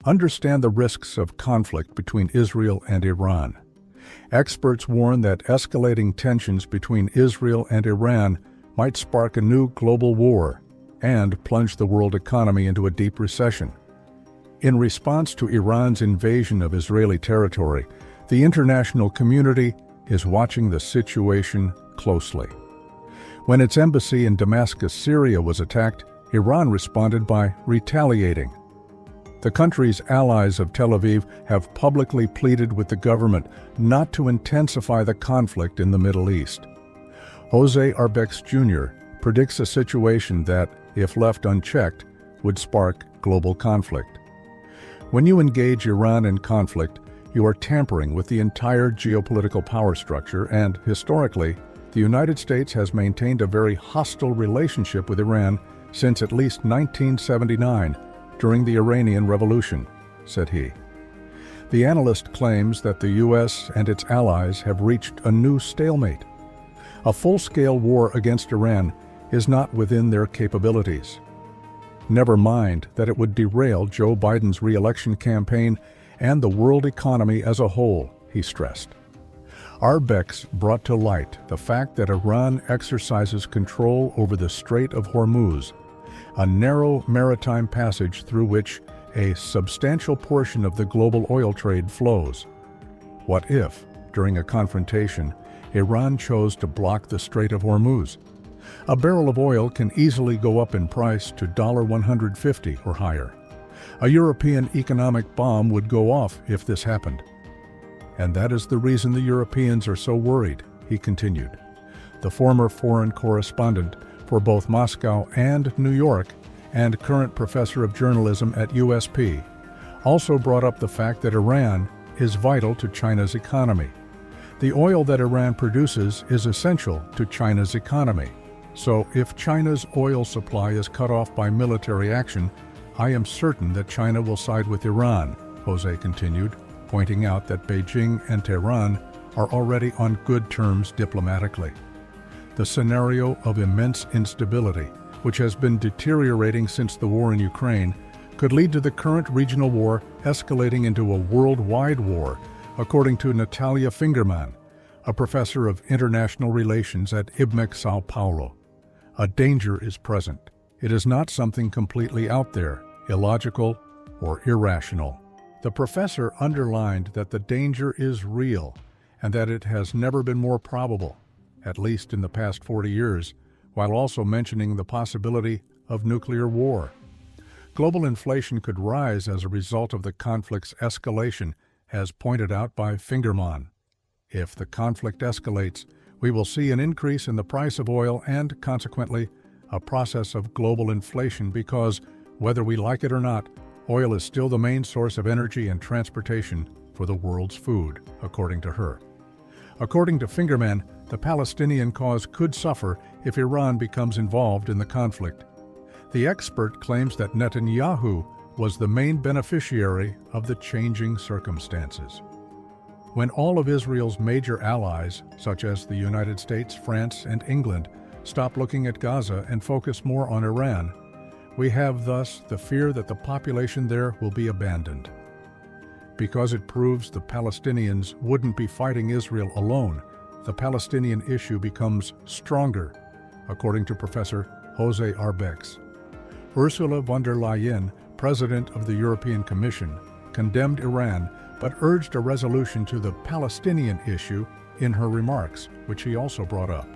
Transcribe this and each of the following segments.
understand the risks of conflict between Israel and Iran. Experts warn that escalating tensions between Israel and Iran might spark a new global war and plunge the world economy into a deep recession. In response to Iran's invasion of Israeli territory, the international community is watching the situation closely. When its embassy in Damascus, Syria was attacked, Iran responded by retaliating. The country's allies of Tel Aviv have publicly pleaded with the government not to intensify the conflict in the Middle East. José Arbex Junior predicts a situation that, if left unchecked, would spark global conflict. When you engage Iran in conflict, you are tampering with the entire geopolitical power structure, and, historically, the United States has maintained a very hostile relationship with Iran since at least 1979, during the Iranian Revolution, said he. The analyst claims that the U.S. and its allies have reached a new stalemate. A full-scale war against Iran is not within their capabilities. Never mind that it would derail Joe Biden's re-election campaign and the world economy as a whole, he stressed. Arbex brought to light the fact that Iran exercises control over the Strait of Hormuz, a narrow maritime passage through which a substantial portion of the global oil trade flows. What if, during a confrontation, Iran chose to block the Strait of Hormuz? A barrel of oil can easily go up in price to $150 or higher. A European economic bomb would go off if this happened. And that is the reason the Europeans are so worried, he continued. The former foreign correspondent for both Moscow and New York and current professor of journalism at USP also brought up the fact that Iran is vital to China's economy. The oil that Iran produces is essential to China's economy. So if China's oil supply is cut off by military action, I am certain that China will side with Iran, José continued, pointing out that Beijing and Tehran are already on good terms diplomatically. The scenario of immense instability, which has been deteriorating since the war in Ukraine, could lead to the current regional war escalating into a worldwide war, according to Natalia Fingerman, a professor of international relations at IBMEC Sao Paulo. A danger is present. It is not something completely out there, illogical, or irrational. The professor underlined that the danger is real and that it has never been more probable, at least in the past 40 years, while also mentioning the possibility of nuclear war. Global inflation could rise as a result of the conflict's escalation, as pointed out by Fingerman. If the conflict escalates, we will see an increase in the price of oil and, consequently, a process of global inflation because, whether we like it or not, oil is still the main source of energy and transportation for the world's food, according to her. According to Fingerman, the Palestinian cause could suffer if Iran becomes involved in the conflict. The expert claims that Netanyahu was the main beneficiary of the changing circumstances. When all of Israel's major allies, such as the United States, France, and England, stop looking at Gaza and focus more on Iran, we have thus the fear that the population there will be abandoned. Because it proves the Palestinians wouldn't be fighting Israel alone, the Palestinian issue becomes stronger, according to Professor José Arbex. Ursula von der Leyen, President of the European Commission, condemned Iran but urged a resolution to the Palestinian issue in her remarks, which he also brought up.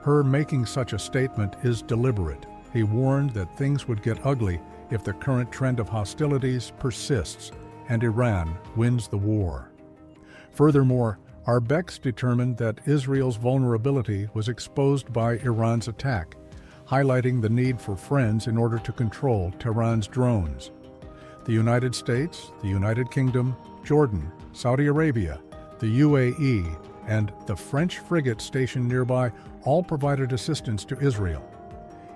Her making such a statement is deliberate. He warned that things would get ugly if the current trend of hostilities persists and Iran wins the war. Furthermore, Arbex determined that Israel's vulnerability was exposed by Iran's attack, highlighting the need for friends in order to control Tehran's drones. The United States, the United Kingdom, Jordan, Saudi Arabia, the UAE, and the French frigate stationed nearby all provided assistance to Israel.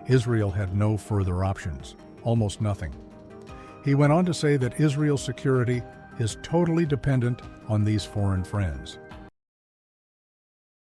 Israel had no further options, almost nothing. He went on to say that Israel's security is totally dependent on these foreign friends.